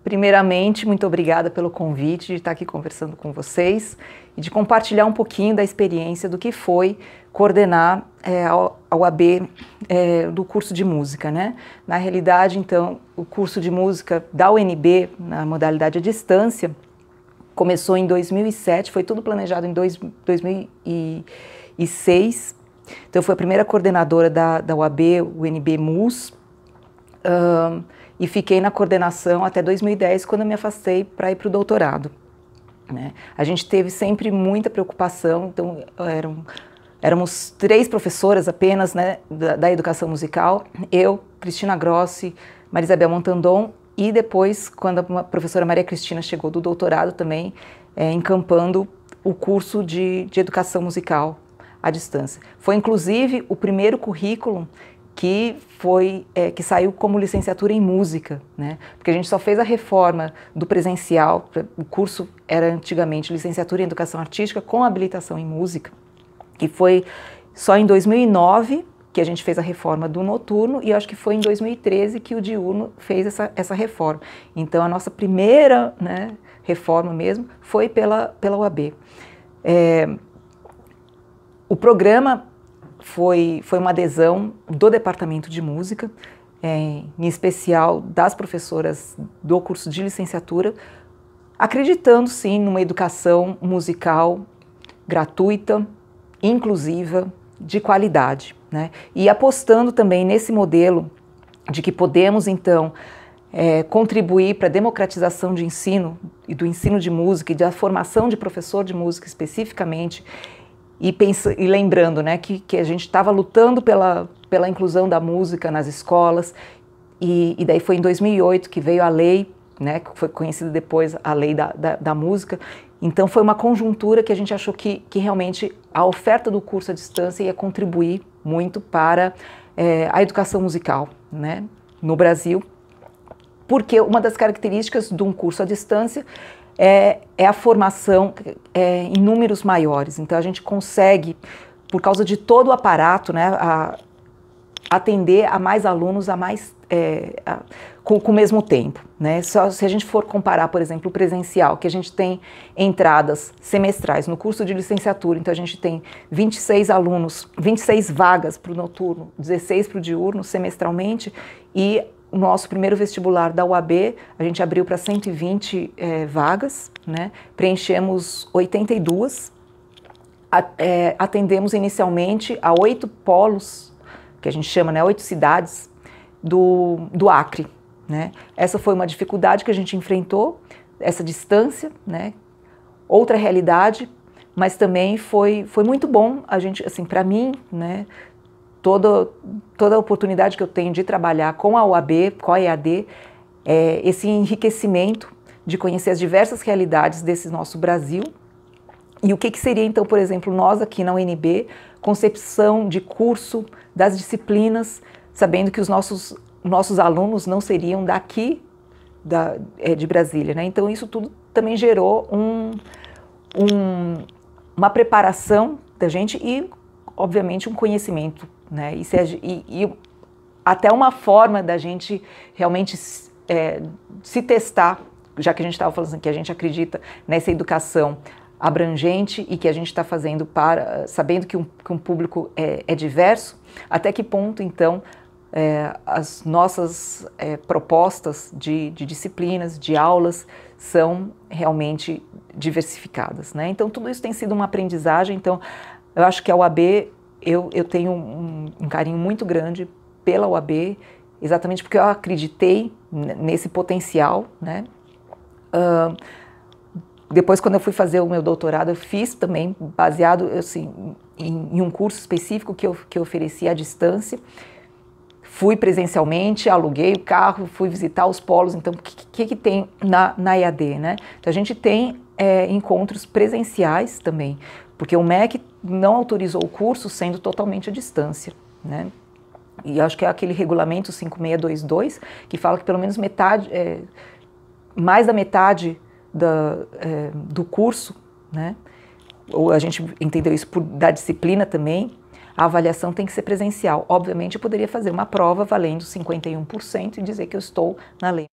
Primeiramente, muito obrigada pelo convite de estar aqui conversando com vocês e de compartilhar um pouquinho da experiência do que foi coordenar a UAB do curso de música, né? Na realidade, então, o curso de música da UNB, na modalidade à distância, começou em 2007, foi tudo planejado em 2006. Então, eu fui a primeira coordenadora da UAB, UNB MUS, e fiquei na coordenação até 2010, quando eu me afastei para ir para o doutorado, né? A gente teve sempre muita preocupação, então éramos 3 professoras apenas, né, da educação musical, eu, Cristina Grossi, Marisabel Montandon, e depois, quando a professora Maria Cristina chegou do doutorado também, encampando o curso de educação musical à distância. Foi inclusive o primeiro currículo que saiu como licenciatura em música, né? Porque a gente só fez a reforma do presencial, o curso era antigamente licenciatura em educação artística com habilitação em música, e foi só em 2009 que a gente fez a reforma do noturno, e acho que foi em 2013 que o diurno fez essa reforma. Então a nossa primeira, né, reforma mesmo foi pela UAB. O programa foi uma adesão do departamento de música, em especial das professoras do curso de licenciatura, acreditando sim numa educação musical gratuita, inclusiva, de qualidade, né? E apostando também nesse modelo de que podemos então contribuir para a democratização de ensino e do ensino de música e da formação de professor de música especificamente. E lembrando, né, que a gente estava lutando pela inclusão da música nas escolas, e daí foi em 2008 que veio a lei, né, que foi conhecida depois a lei da música. Então foi uma conjuntura que a gente achou que realmente a oferta do curso à distância ia contribuir muito para a educação musical, né, no Brasil, porque uma das características de um curso à distância é a formação em números maiores. Então a gente consegue, por causa de todo o aparato, né, atender a mais alunos com o mesmo tempo, né? Só se a gente for comparar, por exemplo, o presencial, que a gente tem entradas semestrais no curso de licenciatura, então a gente tem 26 alunos, 26 vagas para o noturno, 16 para o diurno semestralmente, e o nosso primeiro vestibular da UAB, a gente abriu para 120 vagas, né? Preenchemos 82, atendemos inicialmente a 8 polos, que a gente chama, né, 8 cidades do Acre, né? Essa foi uma dificuldade que a gente enfrentou, essa distância, né? Outra realidade, mas também foi muito bom, a gente, assim, para mim, né, toda a oportunidade que eu tenho de trabalhar com a UAB, com a EAD, esse enriquecimento de conhecer as diversas realidades desse nosso Brasil. E o que seria, então, por exemplo, nós aqui na UNB, concepção de curso, das disciplinas, sabendo que os nossos alunos não seriam daqui de Brasília, né? Então isso tudo também gerou uma preparação da gente e, obviamente, um conhecimento, né? E até uma forma da gente realmente se testar, já que a gente estava falando assim, que a gente acredita nessa educação abrangente e que a gente está fazendo sabendo que um público é diverso, até que ponto, então, as nossas propostas de disciplinas, de aulas, são realmente diversificadas, né? Então, tudo isso tem sido uma aprendizagem. Então, eu acho que a UAB, eu tenho um carinho muito grande pela UAB, exatamente porque eu acreditei nesse potencial, né? Depois, quando eu fui fazer o meu doutorado, eu fiz também baseado assim, em um curso específico que eu oferecia à distância. Fui presencialmente, aluguei o carro, fui visitar os polos. Então, o que tem na EAD, né? Então, a gente tem encontros presenciais também, porque o MEC não autorizou o curso sendo totalmente à distância, né? E acho que é aquele regulamento 5622 que fala que pelo menos metade, mais da metade do curso, né? Ou a gente entendeu isso da disciplina também, a avaliação tem que ser presencial. Obviamente eu poderia fazer uma prova valendo 51% e dizer que eu estou na lei.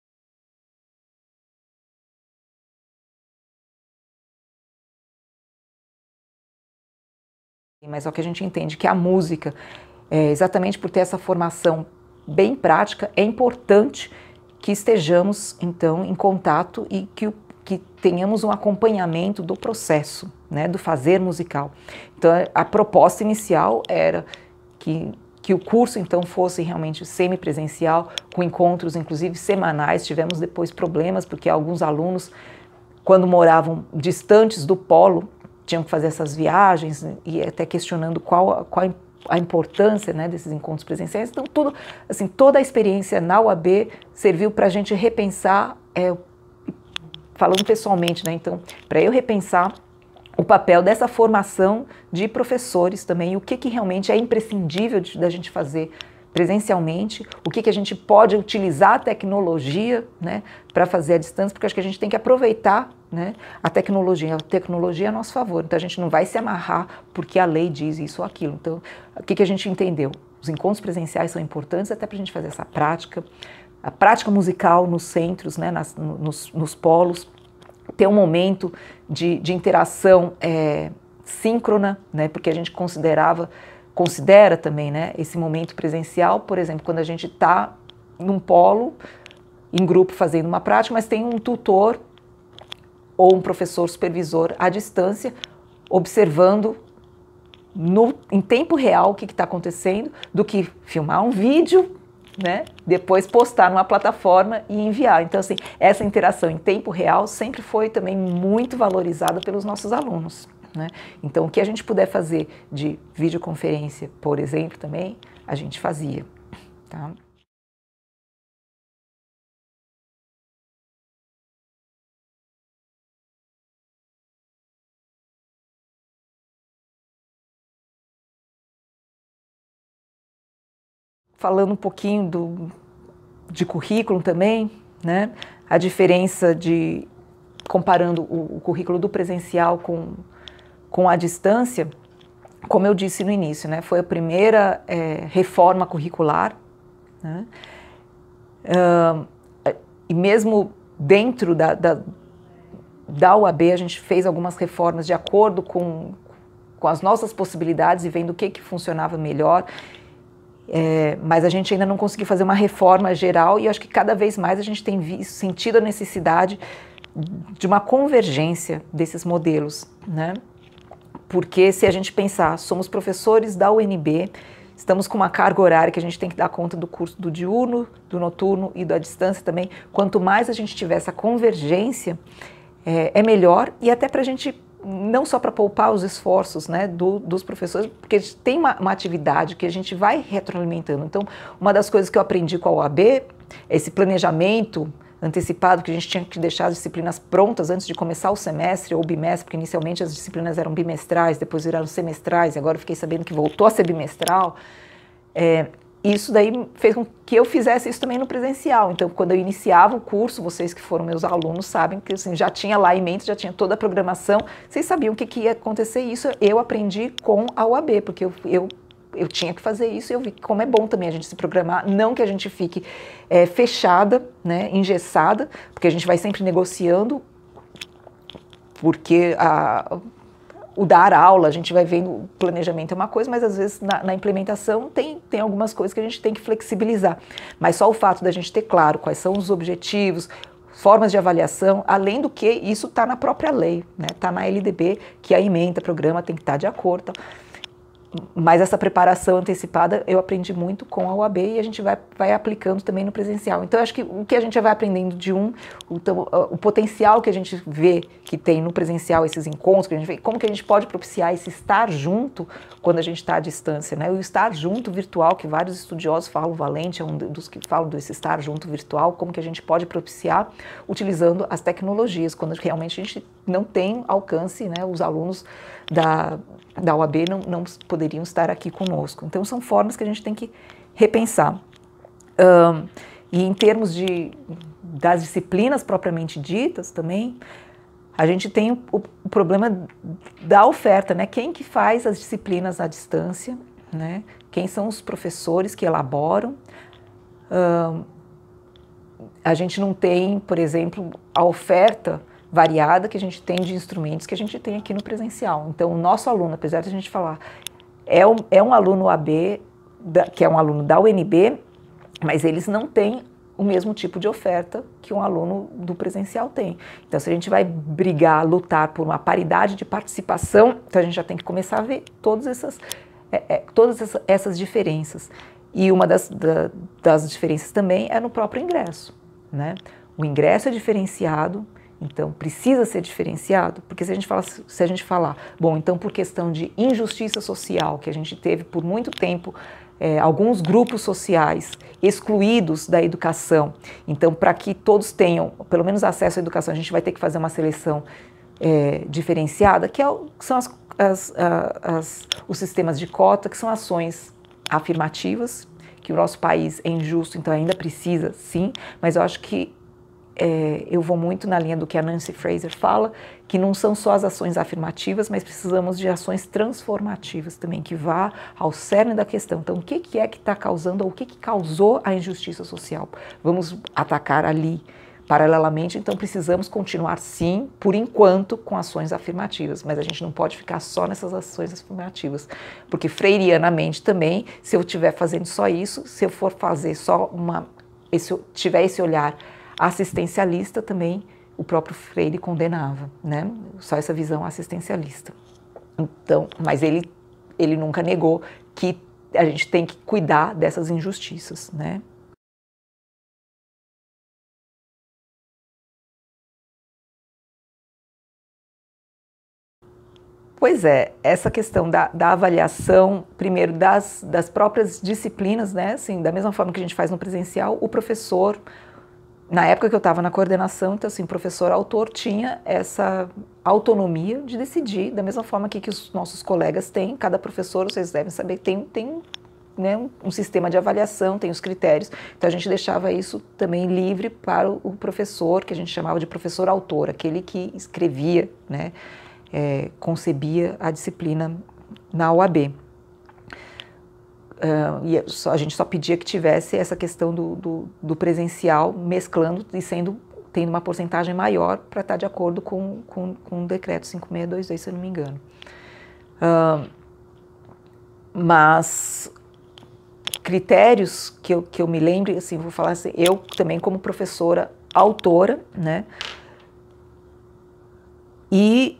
Mas é o que a gente entende que a música, exatamente por ter essa formação bem prática, é importante que estejamos, então, em contato e que tenhamos um acompanhamento do processo, né, do fazer musical. Então, a proposta inicial era que o curso, então, fosse realmente semipresencial, com encontros, inclusive, semanais. Tivemos depois problemas, porque alguns alunos, quando moravam distantes do polo, tinham que fazer essas viagens e até questionando qual a importância, né, desses encontros presenciais. Então, toda a experiência na UAB serviu para a gente repensar, falando pessoalmente, né, então, para eu repensar o papel dessa formação de professores também, e o que realmente é imprescindível da gente fazer presencialmente, o que a gente pode utilizar a tecnologia, né, para fazer à distância, porque acho que a gente tem que aproveitar, né, a tecnologia a nosso favor. Então a gente não vai se amarrar porque a lei diz isso ou aquilo. Então o que a gente entendeu? Os encontros presenciais são importantes até para a gente fazer essa prática, a prática musical nos centros, né, nos polos, ter um momento de interação síncrona, né, porque a gente considera também, né, esse momento presencial, por exemplo, quando a gente está num polo, em grupo fazendo uma prática, mas tem um tutor ou um professor supervisor à distância, observando em tempo real o que está acontecendo, do que filmar um vídeo, né, depois postar numa plataforma e enviar. Então, assim, essa interação em tempo real sempre foi também muito valorizada pelos nossos alunos, né? Então, o que a gente puder fazer de videoconferência, por exemplo, também, a gente fazia, tá? Falando um pouquinho de currículo também, né? A diferença comparando o currículo do presencial com a distância, como eu disse no início, né? Foi a primeira reforma curricular, né? E mesmo dentro da UAB, a gente fez algumas reformas de acordo com as nossas possibilidades e vendo o que funcionava melhor. Mas a gente ainda não conseguiu fazer uma reforma geral e eu acho que cada vez mais a gente tem sentido a necessidade de uma convergência desses modelos, né? Porque se a gente pensar, somos professores da UNB, estamos com uma carga horária que a gente tem que dar conta do curso do diurno, do noturno e da distância também. Quanto mais a gente tiver essa convergência, é melhor, e até para a gente, não só para poupar os esforços, né, dos professores, porque tem uma atividade que a gente vai retroalimentando. Então, uma das coisas que eu aprendi com a OAB é esse planejamento antecipado, que a gente tinha que deixar as disciplinas prontas antes de começar o semestre ou bimestre, porque inicialmente as disciplinas eram bimestrais, depois viraram semestrais, e agora eu fiquei sabendo que voltou a ser bimestral. Isso daí fez com que eu fizesse isso também no presencial. Então, quando eu iniciava o curso, vocês que foram meus alunos sabem que assim, já tinha lá em mente, já tinha toda a programação, vocês sabiam o que ia acontecer, e isso eu aprendi com a UAB, porque eu tinha que fazer isso e eu vi como é bom também a gente se programar, não que a gente fique fechada, né, engessada, porque a gente vai sempre negociando, porque o dar aula, a gente vai vendo, o planejamento é uma coisa, mas às vezes na implementação tem algumas coisas que a gente tem que flexibilizar. Mas só o fato da gente ter claro quais são os objetivos, formas de avaliação, além do que isso está na própria lei, né? Está na LDB, que a ementa, programa tem que estar de acordo. Mas essa preparação antecipada eu aprendi muito com a UAB e a gente vai aplicando também no presencial. Então, eu acho que o que a gente vai aprendendo o potencial que a gente vê que tem no presencial, esses encontros que a gente vê, como que a gente pode propiciar esse estar junto quando a gente está à distância, né? O estar junto virtual, que vários estudiosos falam, o Valente é um dos que falam desse estar junto virtual, como que a gente pode propiciar utilizando as tecnologias, quando realmente a gente não tem alcance, né? Os alunos da UAB não poderiam estar aqui conosco. Então, são formas que a gente tem que repensar. E em termos das disciplinas propriamente ditas também, a gente tem o problema da oferta, né? Quem que faz as disciplinas à distância, né? Quem são os professores que elaboram? A gente não tem, por exemplo, a oferta variada que a gente tem de instrumentos que a gente tem aqui no presencial. Então, o nosso aluno, apesar de a gente falar é um aluno AB, que é um aluno da UNB, mas eles não têm o mesmo tipo de oferta que um aluno do presencial tem. Então, se a gente vai brigar, lutar por uma paridade de participação, então a gente já tem que começar a ver todas essas diferenças. E uma das diferenças também é no próprio ingresso, né? O ingresso é diferenciado, então precisa ser diferenciado, porque se a gente falar, bom, então por questão de injustiça social, que a gente teve por muito tempo alguns grupos sociais excluídos da educação, então para que todos tenham pelo menos acesso à educação, a gente vai ter que fazer uma seleção diferenciada, que são os sistemas de cota, que são ações afirmativas, que o nosso país é injusto, então ainda precisa, sim, mas eu acho que eu vou muito na linha do que a Nancy Fraser fala, que não são só as ações afirmativas, mas precisamos de ações transformativas também, que vá ao cerne da questão. Então, o que é que está causando, ou o que causou a injustiça social? Vamos atacar ali paralelamente, então precisamos continuar, sim, por enquanto, com ações afirmativas, mas a gente não pode ficar só nessas ações afirmativas, porque freirianamente também, se eu estiver fazendo só isso, se eu for fazer só tiver esse olhar assistencialista também, o próprio Freire condenava, né? Só essa visão assistencialista. Então, mas ele nunca negou que a gente tem que cuidar dessas injustiças, né? Pois é, essa questão da avaliação, primeiro das próprias disciplinas, né? Assim, da mesma forma que a gente faz no presencial, o professor, na época que eu estava na coordenação, então assim, o professor autor tinha essa autonomia de decidir, da mesma forma que os nossos colegas têm, cada professor, vocês devem saber, tem né, um sistema de avaliação, tem os critérios, então a gente deixava isso também livre para o professor, que a gente chamava de professor autor, aquele que escrevia, né, concebia a disciplina na OAB. E a gente só pedia que tivesse essa questão do presencial mesclando e tendo uma porcentagem maior para estar de acordo com o decreto 5622, se eu não me engano. Mas critérios que eu me lembro, assim, vou falar assim, eu também como professora autora, né? E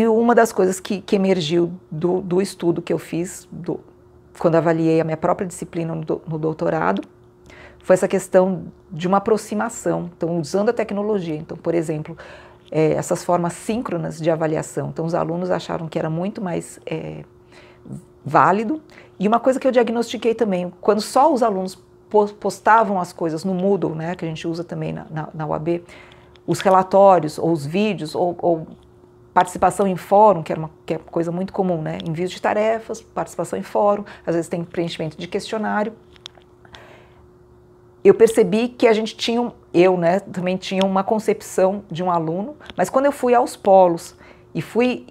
uma das coisas que emergiu do estudo que eu fiz, quando avaliei a minha própria disciplina no doutorado, foi essa questão de uma aproximação, então usando a tecnologia. Então, por exemplo, essas formas síncronas de avaliação. Então, os alunos acharam que era muito mais válido. E uma coisa que eu diagnostiquei também, quando só os alunos postavam as coisas no Moodle, né, que a gente usa também na UAB, os relatórios, ou os vídeos, ou participação em fórum, que é coisa muito comum, né? Envio de tarefas, participação em fórum, às vezes tem preenchimento de questionário. Eu percebi que a gente tinha, né, também tinha uma concepção de um aluno, mas quando eu fui aos polos e fui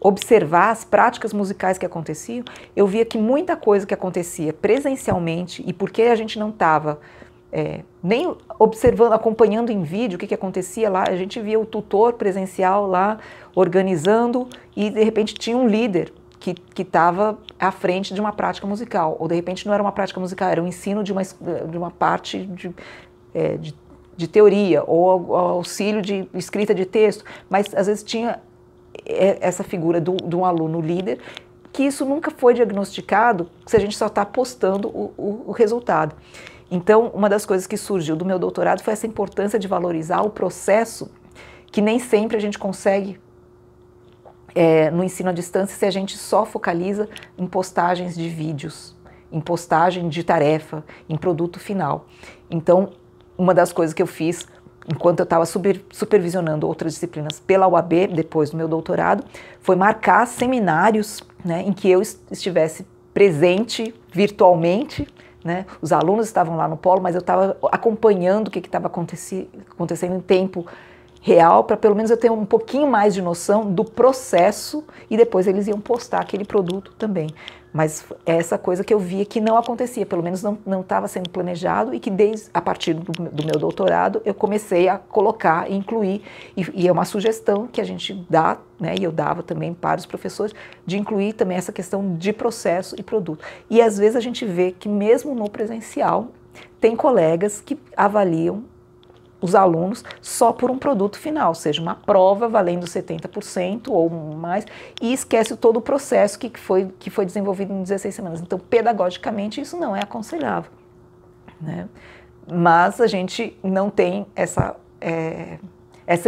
observar as práticas musicais que aconteciam, eu via que muita coisa que acontecia presencialmente, e porque a gente não estava nem observando, acompanhando em vídeo o que acontecia lá, a gente via o tutor presencial lá organizando e de repente tinha um líder que estava à frente de uma prática musical, ou de repente não era uma prática musical, era um ensino de uma parte de teoria, ou auxílio de escrita de texto, mas às vezes tinha essa figura de um aluno líder, que isso nunca foi diagnosticado se a gente só está postando o resultado. Então, uma das coisas que surgiu do meu doutorado foi essa importância de valorizar o processo, que nem sempre a gente consegue no ensino à distância se a gente só focaliza em postagens de vídeos, em postagem de tarefa, em produto final. Então, uma das coisas que eu fiz enquanto eu estava supervisionando outras disciplinas pela UAB, depois do meu doutorado, foi marcar seminários, né, em que eu estivesse presente virtualmente, né? Os alunos estavam lá no polo, mas eu estava acompanhando o que estava acontecendo em tempo real, para pelo menos eu ter um pouquinho mais de noção do processo, e depois eles iam postar aquele produto também. Mas essa coisa que eu via que não acontecia, pelo menos não estava sendo planejado, e que a partir do meu doutorado eu comecei a colocar e incluir, e é uma sugestão que a gente dá, né, e eu dava também para os professores, de incluir também essa questão de processo e produto. E às vezes a gente vê que mesmo no presencial tem colegas que avaliam os alunos só por um produto final, seja uma prova valendo 70% ou mais, e esquece todo o processo que foi desenvolvido em 16 semanas. Então, pedagogicamente, isso não é aconselhável, né? Mas a gente não tem essa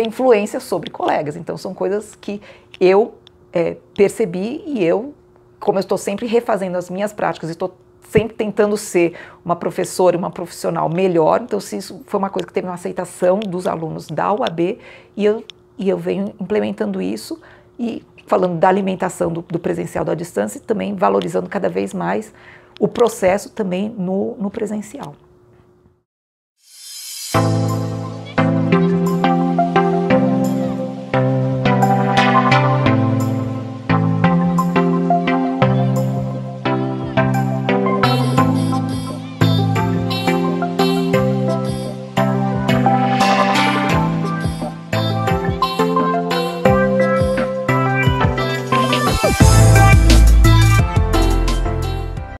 influência sobre colegas. Então, são coisas que eu percebi, e eu, como eu estou sempre refazendo as minhas práticas e estou sempre tentando ser uma professora e uma profissional melhor, então se isso foi uma coisa que teve uma aceitação dos alunos da UAB, e eu venho implementando isso, e falando da alimentação do presencial da distância, e também valorizando cada vez mais o processo também no presencial.